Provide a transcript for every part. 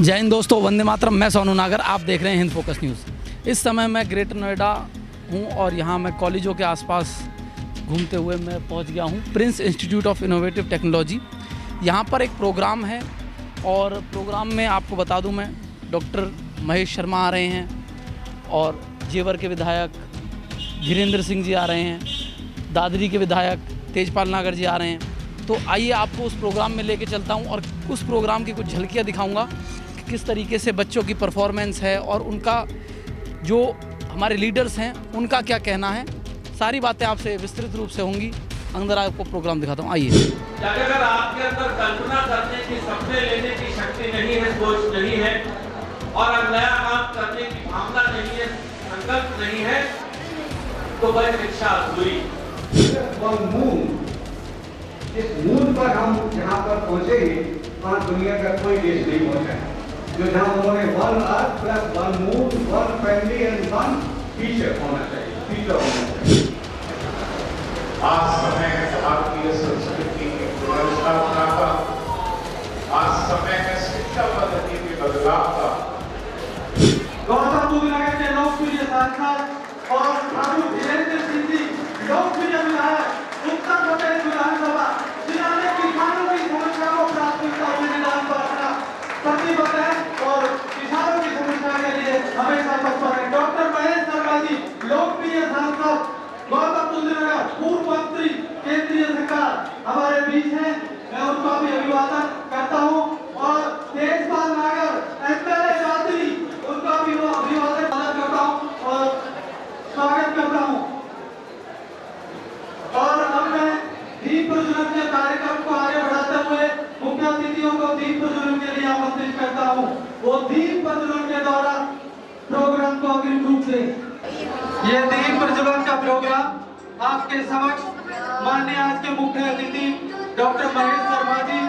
जय हिंद दोस्तों, वंदे मातरम। मैं सोनू नागर, आप देख रहे हैं हिंद फोकस न्यूज़। इस समय मैं ग्रेटर नोएडा हूं और यहां मैं कॉलेजों के आसपास घूमते हुए मैं पहुंच गया हूं Prince institute of innovative technology. यहां पर एक प्रोग्राम है और प्रोग्राम में आपको बता दूं मैं डॉक्टर महेश शर्मा आ रहे हैं और जेवर के विधायक धीरेन्द्र सिंह जी आ रहे हैं, दादरी के विधायक तेजपाल नागर जी आ रहे हैं। तो आइए आपको उस प्रोग्राम में लेके चलता हूं और उस प्रोग्राम की कुछ झलकियां दिखाऊंगा कि किस तरीके से बच्चों की परफॉर्मेंस है और उनका जो हमारे लीडर्स हैं उनका क्या कहना है। सारी बातें आपसे विस्तृत रूप से होंगी। अंदर आपको प्रोग्राम दिखाता हूँ, आइए। अगर आपके अंदर कल्पना करने की, सपने लेने की शक्ति नहीं है, सोच नहीं है और नया काम करने की भावना नहीं है, संकल्प नहीं है, तो वह शिक्षा अधूरी। इस मूल पर हम जहाँ पर पहुँचेंगे वहाँ दुनिया का कोई देश नहीं पहुँचा है जो जहाँ उन्होंने 1 earth plus 1 moon 1 family and 1 future होना चाहिए। आज समय है भारतीय संस्कृति की पुनर्स्थापना का, आज समय है शिक्षा पद्धति के बदलाव का। गौतम बुद्ध नगर के लोकप्रिय सांसद और ठाकुर धीरेन्द्र सिंह जी लोकप्रिय विधायक उत्तर प्रदेश विधानसभा जिलाने किसानों की समस्या को प्राथमिकता निदान पर अपना प्रतिबद्ध है और किसानों की समस्या के लिए हमेशा तत्पर है। डॉक्टर महेश शर्मा जी लोकप्रिय सांसद गौतम बुद्ध नगर पूर्व मंत्री केंद्रीय सरकार हमारे बीच हैं, मैं उनका भी अभिवादन करता हूं और तेजपाल नागर एमएलए दादरी उनका भी अभिवादन करता हूं और स्वागत करता हूं। और अब मैं दीप प्रज्वलन के कार्यक्रम को आगे बढ़ाते हुए मुख्य अतिथियों को दीप प्रज्वलन के लिए आमंत्रित करता हूं। वो दीप प्रज्वलन के द्वारा प्रोग्राम को अग्रिम रूप से ये दीप प्रज्वलन का प्रोग्राम आपके समक्ष माननीय आज के मुख्य अतिथि डॉक्टर महेश शर्मा जी।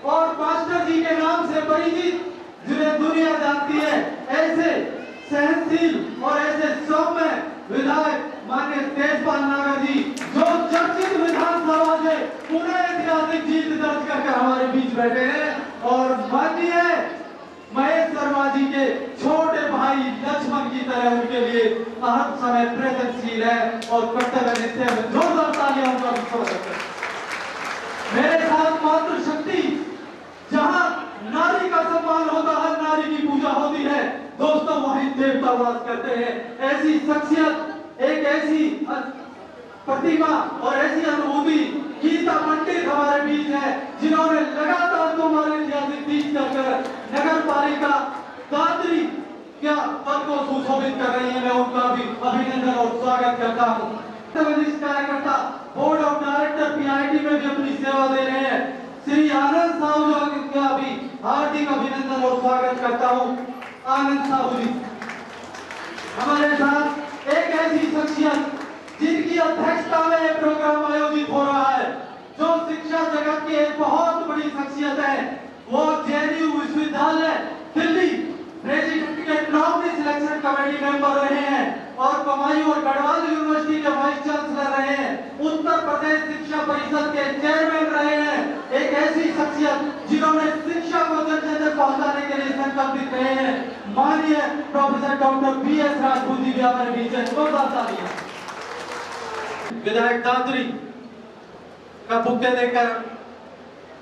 और मास्टर जी के नाम से परिचित जिन्हें दुनिया जानती है, ऐसे सहनशील और ऐसे सौम्य विधायक माननीय तेजपाल नागर जी जो चर्चित विधानसभा से पुनः ऐतिहासिक जीत दर्ज करके हमारे बीच बैठे हैं और माननीय महेश शर्मा जी के छोटे भाई लक्ष्मण की तरह उनके लिए हर समय प्रयत्नशील है और कर्तव्य निष्ठ है। जोरदार तालियां उनका स्वागत है। मेरे साथ मातृशक्ति जहां नारी का सम्मान होता है, नारी की पूजा होती है, दोस्तों वहीं देवता वास करते हैं। ऐसी शख्सियत, एक ऐसी प्रतिभा और ऐसी अनुभूति गीता पंडित हमारे बीच है जिन्होंने लगातार हमारे ऐतिहासिक जीत कर नगर पालिका दादरी क्या पद को सुशोभित कर रही है। मैं उनका भी अभिनंदन और स्वागत करता हूँ। वरिष्ठ कार्यकर्ता बोर्ड ऑफ डायरेक्टर पीआईटी में भी अपनी सेवा दे रहे हैं श्री आनंद साहू का भी हार्दिक अभिनंदन और स्वागत करता हूँ। आनंद साहू जी हमारे साथ एक ऐसी शख्सियत जिनकी अध्यक्षता में यह प्रोग्राम आयोजित हो रहा है, जो शिक्षा जगत की एक बहुत बड़ी शख्सियत है। वो जेएनयू विश्वविद्यालय दिल्ली प्रेसिडेंट के नॉमिनी सिलेक्शन कमेटी मेंबर रहे हैं और कमायू और गढ़वाल यूनिवर्सिटी के वाइस चांसलर रहे हैं, उत्तर प्रदेश शिक्षा परिषद के चेयरमैन रहे हैं। एक ऐसी शख्सियत जिन्होंने शिक्षा को जन जन तक पहुंचाने के लिए संकल्पित रहे हैं, माननीय professor doctor BS Rajput ji भी हमारे बीच हैं। जोरदार तालियां। विधायक दादरी का बुके देकर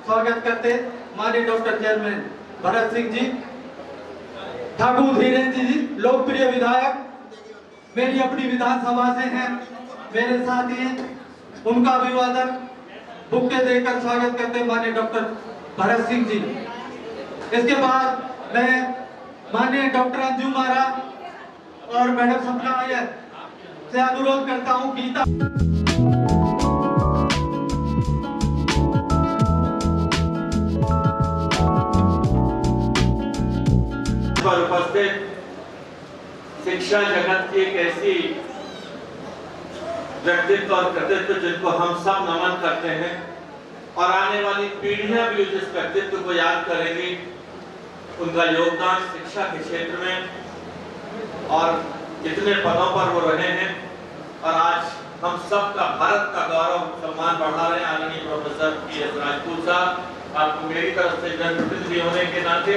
स्वागत करते माननीय डॉक्टर चेयरमैन भरत सिंह जी, ठाकुर धीरेन्द्र जी लोकप्रिय विधायक मेरी अपनी विधानसभा से हैं, मेरे साथ ही हैं, उनका अभिवादन बुके देकर स्वागत करते माननीय डॉक्टर भरत सिंह जी। इसके बाद मैं माननीय डॉक्टर अंजुम आरा और मैडम सपना अय्यर से अनुरोध करता हूं गीता पर उपस्थित शिक्षा जगत की एक ऐसी व्यक्तित्व और कृतित्व जिनको हम सब नमन करते हैं और आने वाली पीढ़ियां भी उस व्यक्तित्व को याद करेंगी, उनका योगदान शिक्षा के क्षेत्र में और जितने पदों पर वो रहे हैं और आज हम सब का भारत का गौरव सम्मान बढ़ा रहे हैं। आदरणीय प्रोफेसर PS राजपूत साहब, आपको मेरी तरफ से जनप्रतिनिधि होने के नाते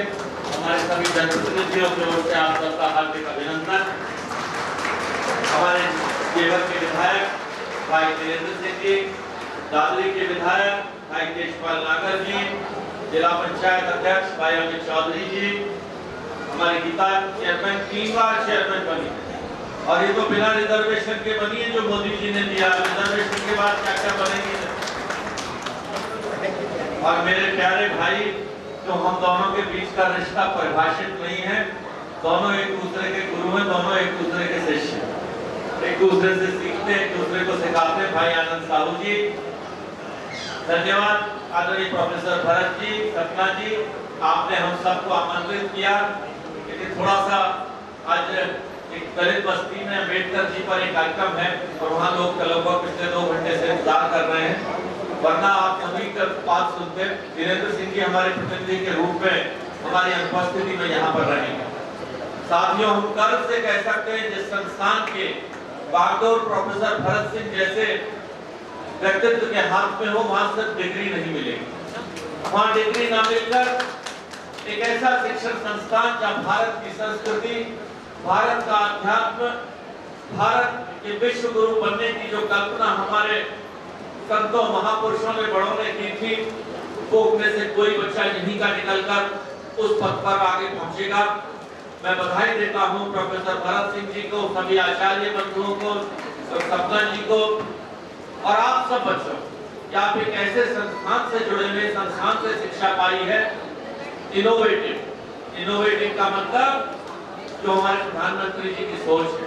हमारे सभी जनप्रतिनिधियों की ओर से आप सबका हार्दिक अभिनंदन। हमारे जेवर के विधायक भाई वीरेंद्र सिंह जी, दादरी के विधायक भाई केशपाल नागर जी, जिला पंचायत अध्यक्ष भाई अमित चौधरी जी, हमारी गीता चेयरमैन 3 बार चेयरमैन बनी और ये तो बिना रिजर्वेशन के बनी है जो मोदी जी ने दिया। रिजर्वेशन के बाद क्या क्या बनेगी। और मेरे प्यारे भाई, तो हम दोनों के बीच का रिश्ता परिभाषित नहीं है, दोनों एक दूसरे के गुरु हैं, दोनों एक दूसरे के शिष्य, एक दूसरे से सीखते हैं, एक दूसरे को सिखाते हैं। भाई आनंद साहू जी धन्यवाद। आदरणीय प्रोफेसर भरत जी, सपना जी, आपने हम सबको आमंत्रित किया, लेकिन थोड़ा सा आज एक दलित बस्ती में अम्बेडकर जी पर एक कार्यक्रम है और वहाँ लोग लगभग पिछले 2 घंटे से इंतजार कर रहे हैं, वरना आप सभी का बात सुनते। वीरेंद्र सिंह जी हमारे प्रतिनिधि के रूप में हमारी अनुपस्थिति में यहाँ पर रहेंगे। साथियों, हम गर्व से कह सकते हैं जिस संस्थान के बागडोर प्रोफेसर भरत सिंह जैसे व्यक्तित्व के हाथ में हो, वहां सिर्फ डिग्री नहीं मिलेगी। वहां डिग्री ना मिलकर एक ऐसा शिक्षण संस्थान जहां भारत की संस्कृति, भारत का अध्यात्म, भारत के विश्व गुरु बनने की जो कल्पना हमारे संतों महापुरुषों ने बड़ों ने की थी, वो उनमें से कोई बच्चा यहीं का निकलकर उस पद पर आगे पहुंचेगा। मैं बधाई देता हूं प्रोफेसर भरत सिंह जी को, सभी आचार्य बंधुओं को, सपना जी को और आप सब बच्चों कि आप एक ऐसे संस्थान से जुड़े हुए, संस्थान से शिक्षा पाई है इनोवेटिव। इनोवेटिव का मतलब जो हमारे प्रधानमंत्री जी की सोच है,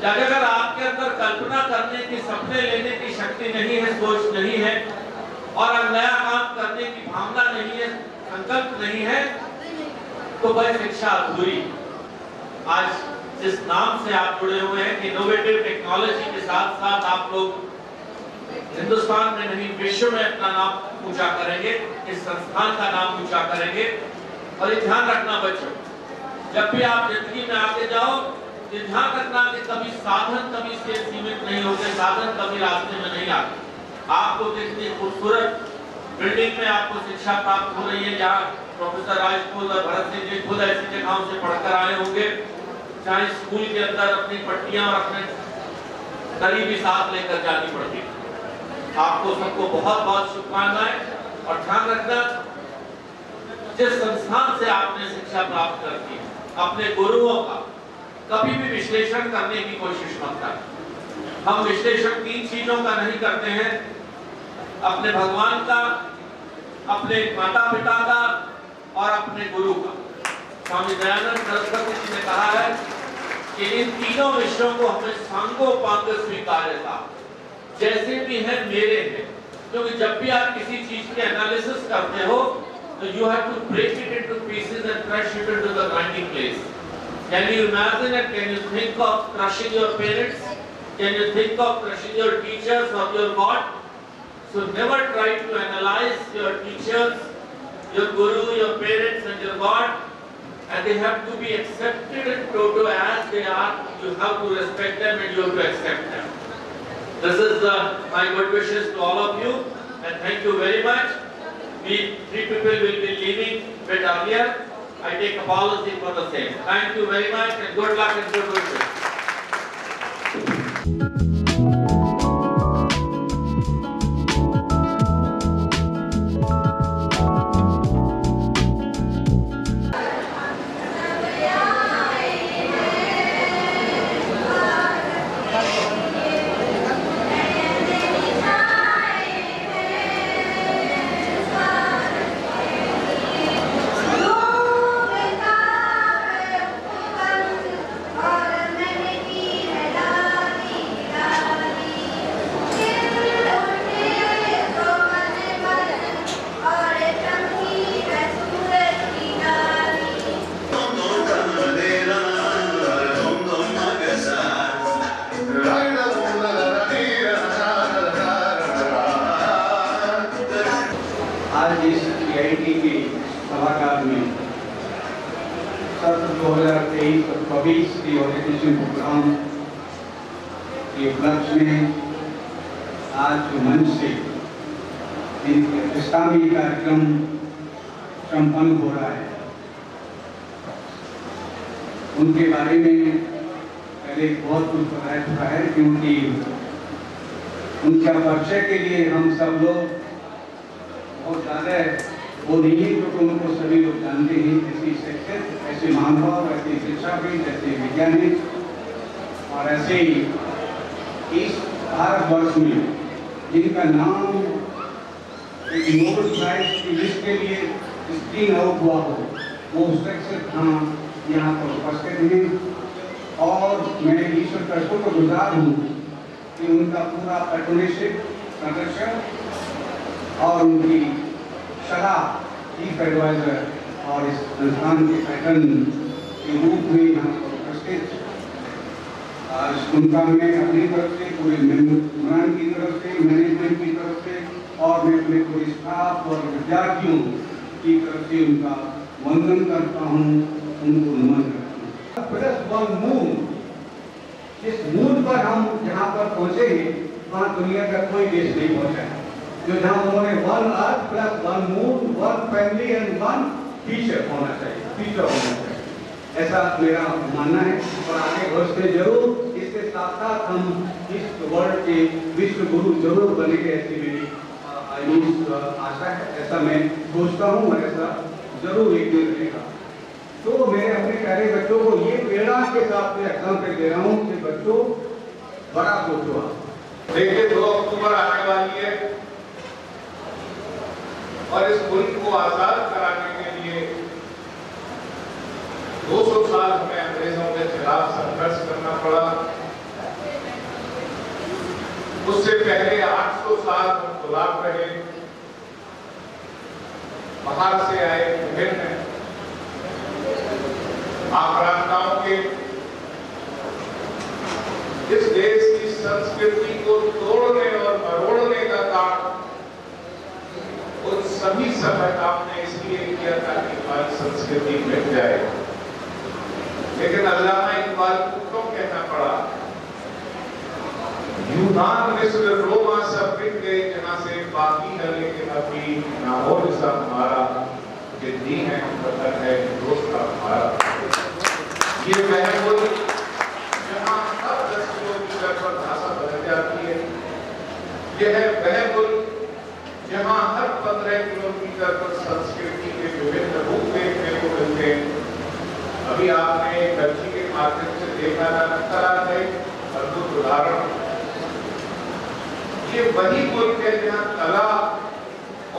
अगर आपके अंदर कल्पना करने की, सपने लेने की शक्ति नहीं है, सोच नहीं है और नया काम करने की भावना नहीं है, संकल्प नहीं है, तो वह शिक्षा अधूरी। आज जिस नाम से आप जुड़े हुए हैं, इनोवेटिव टेक्नोलॉजी के साथ साथ आप लोग हिंदुस्तान में नहीं विश्व में अपना नाम ऊंचा करेंगे, इस संस्थान का नाम ऊंचा करेंगे। और ये ध्यान रखना बच्चों, जब भी आप जिंदगी में आगे जाओ, ये ध्यान रखना कि कभी साधन कभी से सीमित नहीं होते, साधन कभी रास्ते में नहीं आते। आपको कितनी खूबसूरत बिल्डिंग में आपको शिक्षा प्राप्त हो रही है, जहाँ प्रोफेसर राजपूत और भरत सिंह जी खुद ऐसी जगहों से पढ़कर आए होंगे, चाहे स्कूल के अंदर अपनी पट्टियां और अपने करीबी साथ लेकर जानी पड़ती। आपको सबको बहुत बहुत शुभकामनाएं और ध्यान रखना, जिस संस्थान से आपने शिक्षा प्राप्त कर की, अपने गुरुओं का कभी भी विश्लेषण करने की कोशिश मत करें। हम विश्लेषण 3 चीजों का नहीं करते हैं, अपने भगवान का, अपने माता पिता का और अपने गुरु का। स्वामी दयानंद सरस्वती जी ने कहा है कि इन तीनों विषयों को हमें सांगोपांग स्वीकार्य था, जैसे भी है मेरे हैं। क्योंकि जब भी आप किसी चीज के एनालिसिस करते हो तो you have to break it into pieces and crush it into the grinding place. Can you imagine it? Can you think of crushing your parents? Can you think of crushing your teachers और your god? So never try to analyze your teachers, your guru, your parents and your God, and they have to be accepted in toto as they are. You have to respect them and you have to accept them. This is my good wishes to all of you and thank you very much. We 3 people will be leaving a bit earlier. I take apology for the same. Thank you very much and good luck and good wishes. IIT के सभागार में सत्र 2023 और 24 के orientation programme के उपलक्ष्य में आज जो मंच से इस्लामी कार्यक्रम संपन्न हो रहा है, उनके बारे में पहले बहुत कुछ बताया चुका है, क्योंकि उनका परिचय के लिए हम सब लोग बहुत ज़्यादा वो नहीं है, क्योंकि उनको सभी लोग जानते हैं। ऐसी शिक्षित, ऐसे महानुभाव, ऐसे शिक्षाविद, ऐसे वैज्ञानिक और ऐसे इस भारतवर्ष में जिनका नाम एक नोबेल प्राइज की लिस्ट के लिए स्क्रीन आउट हुआ हो, वो शिक्षित यहाँ पर उपस्थित हैं। और मैं ईश्वर का शुक्रगुजार हूँ कि उनका पूरा पैट्रोनशिप, संरक्षण और उनकी सलाह, चीफ एडवाइजर और इस संस्थान के पैटर्न के रूप में यहाँ पर उपस्थित उनका मैं अपनी तरफ से, पूरे मेहमान की तरफ से, मैनेजमेंट की तरफ से और मैं अपने पूरे स्टाफ और विद्यार्थियों की तरफ से उनका वंदन करता हूँ, उनको नमन करता हूँ। प्लस वन मून, जिस मून पर हम जहाँ पर पहुँचे हैं, वहाँ दुनिया का कोई देश नहीं पहुँचा है, जो जहाँ उन्होंने 1 earth plus 1 moon, 1 family and 1 future होना चाहिए, ऐसा मेरा मानना है। और आगे बढ़ते जरूर इसके साथ साथ हम इस वर्ल्ड के विश्व गुरु जरूर बनेंगे, ऐसी मेरी आशा है, ऐसा मैं सोचता हूँ और ऐसा जरूर एक दिन रहेगा। तो मैं अपने प्यारे बच्चों को ये प्रेरणा के साथ में एग्जाम्पल दे रहा हूँ कि बच्चों बड़ा सोचो। देखिए 2 अक्टूबर आने वाली है और इस मुल्क को आजाद कराने के लिए 200 साल हमें अंग्रेजों के खिलाफ संघर्ष करना पड़ा। उससे पहले 800 साल हम गुलाम रहे। बाहर से आए विभिन्न आक्रांताओं के इस देश की संस्कृति को तोड़ने और मरोड़ने का काम उन सभी सभ्यताओं ने इसलिए किया था कि हमारी संस्कृति मिट जाए। लेकिन अल्लामा इकबाल को क्यों कहना पड़ा, यूनान, मिस्र, रोमा सब मिट गए जहां से बाकी है, लेकिन अभी नाहोर सा हमारा जिद्दी है, वतन है, दोस्त का हमारा। ये वह मुल्क जहां हर 10 किलोमीटर पर भाषा बदल जाती है, यह है वह मुल्क जहां हर 15 किलोमीटर पर संस्कृति के विभिन्न रूप देखने को मिलते हैं। अभी आपने दर्जी के माध्यम से देखा था अद्भुत उदाहरण। ये वही मुल्क है जहाँ कला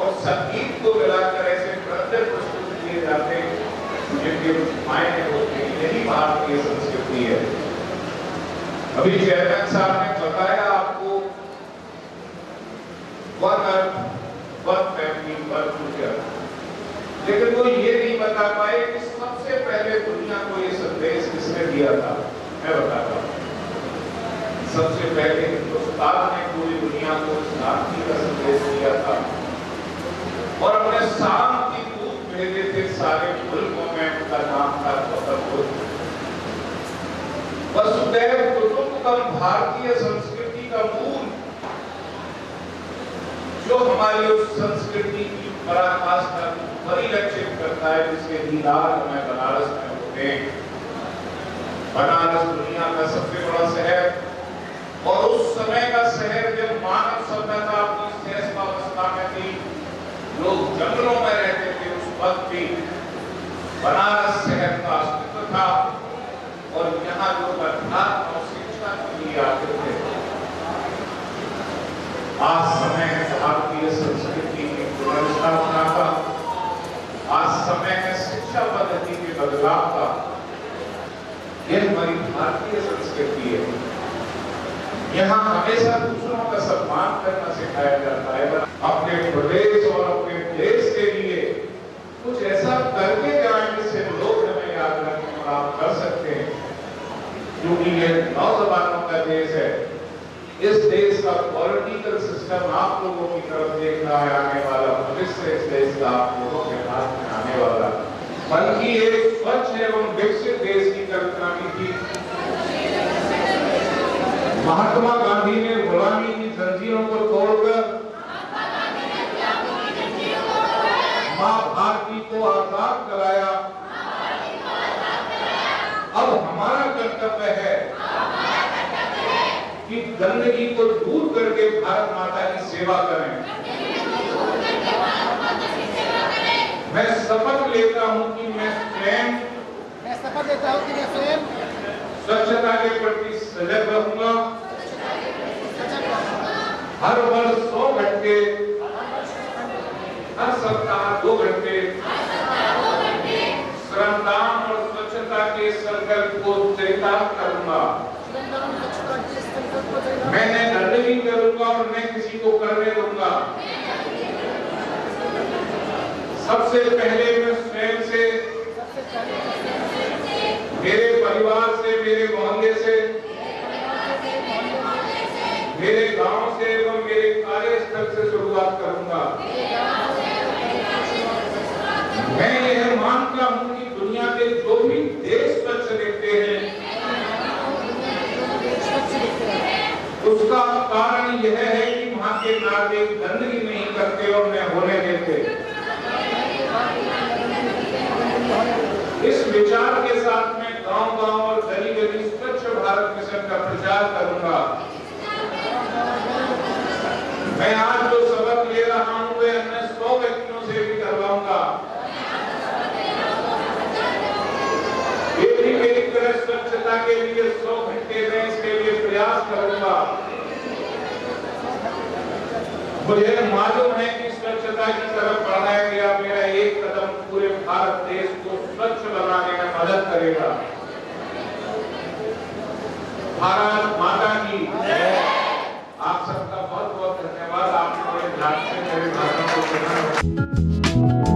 और संगीत को मिलाकर ऐसे नृत्य प्रस्तुत किए जाते हैं जिनके मायने होते हैं। यही भारतीय संस्कृति है। अभी चेयरमैन साहब ने बताया आपको 1 अर्थ, 1 फैमिली, 1 फ्यूचर, लेकिन वो ये नहीं बता पाए कि सबसे पहले दुनिया को ये संदेश किसने दिया था। मैं बताता हूँ। सबसे पहले हिंदुस्तान ने पूरी दुनिया को शांति का संदेश दिया था और अपने शांति दूत भेजे थे सारे मुल्कों में। उनका नाम था गौतम बुद्ध। वसुधैव कुटुंबकम, भारतीय संस्कृति का मूल, जो हमारी उस संस्कृति की पराकाष्ठा को परिलक्षित करता है, जिसके दीदार हमें बनारस में होते हैं। बनारस दुनिया का सबसे बड़ा शहर और उस समय का शहर जब मानव सभ्यता अपनी शेषावस्था में थी, लोग जंगलों में रहते थे, उस वक्त भी बनारस शहर का अस्तित्व था और यहाँ लोग अध्यात्म और शिक्षा के लिए आते थे। आज समय है भारतीय संस्कृति की पुनर्स्थापना का, आज समय है शिक्षा पद्धति के बदलाव का। यह हमारी भारतीय संस्कृति है। यहाँ हमेशा दूसरों का सम्मान करना सिखाया जाता है। अपने प्रदेश और अपने देश के लिए कुछ ऐसा करके जाएं जिससे लोग हमें याद रखें और आप कर सकते हैं, क्योंकि यह नौजवानों का देश है। इस देश का पॉलिटिकल सिस्टम आप लोगों की तरफ देख रहा है, आने वाला भविष्य इस देश का आप लोगों के हाथ में आने वाला, बल्कि एक स्वच्छ एवं विकसित देश की कल्पना की थी। महात्मा गांधी ने गुलामी की जंजीरों को तोड़कर मां भारती को आजाद कराया। अब हमारा कर्तव्य है कि गंदगी को दूर करके भारत माता की सेवा करें। मैं शपथ लेता हूं कि मैं स्वयं स्वच्छता के प्रति सजग रहूंगा। हर वर्ष 100 घंटे, हर सप्ताह 2 घंटे श्रमदान और स्वच्छता के संकल्प को चरितार्थ करूंगा। मैंने गंदगी करूंगा और मैं किसी को करने दूंगा। सबसे पहले मैं स्वयं से, मेरे परिवार से, मेरे मोहल्ले से, मेरे गांव से एवं मेरे कार्यस्थल से शुरुआत करूंगा। मैं यह मानता हूं कि दुनिया के जो भी देश स्वच्छ दिखते हैं, उसका कारण यह है कि वहां के नागरिक गंदगी नहीं करते और न होने देते। इस विचार के साथ मैं गांव-गांव और गली-गली स्वच्छ भारत मिशन का प्रचार करूंगा। मैं आज जो सबक ले रहा हूं वे अन्य 100 व्यक्तियों से भी करवाऊंगा। ये भी मेरी तरह स्वच्छता के लिए 100 घंटे में इसके लिए प्रयास करूंगा। मुझे मालूम है कि स्वच्छता की तरफ बढ़ाया गया मेरा एक कदम पूरे भारत देश को स्वच्छ बनाने में मदद करेगा। भारत माता की आप सबका बहुत बहुत धन्यवाद। आप लोगों ने ध्यान से मेरे भाषण को सुना।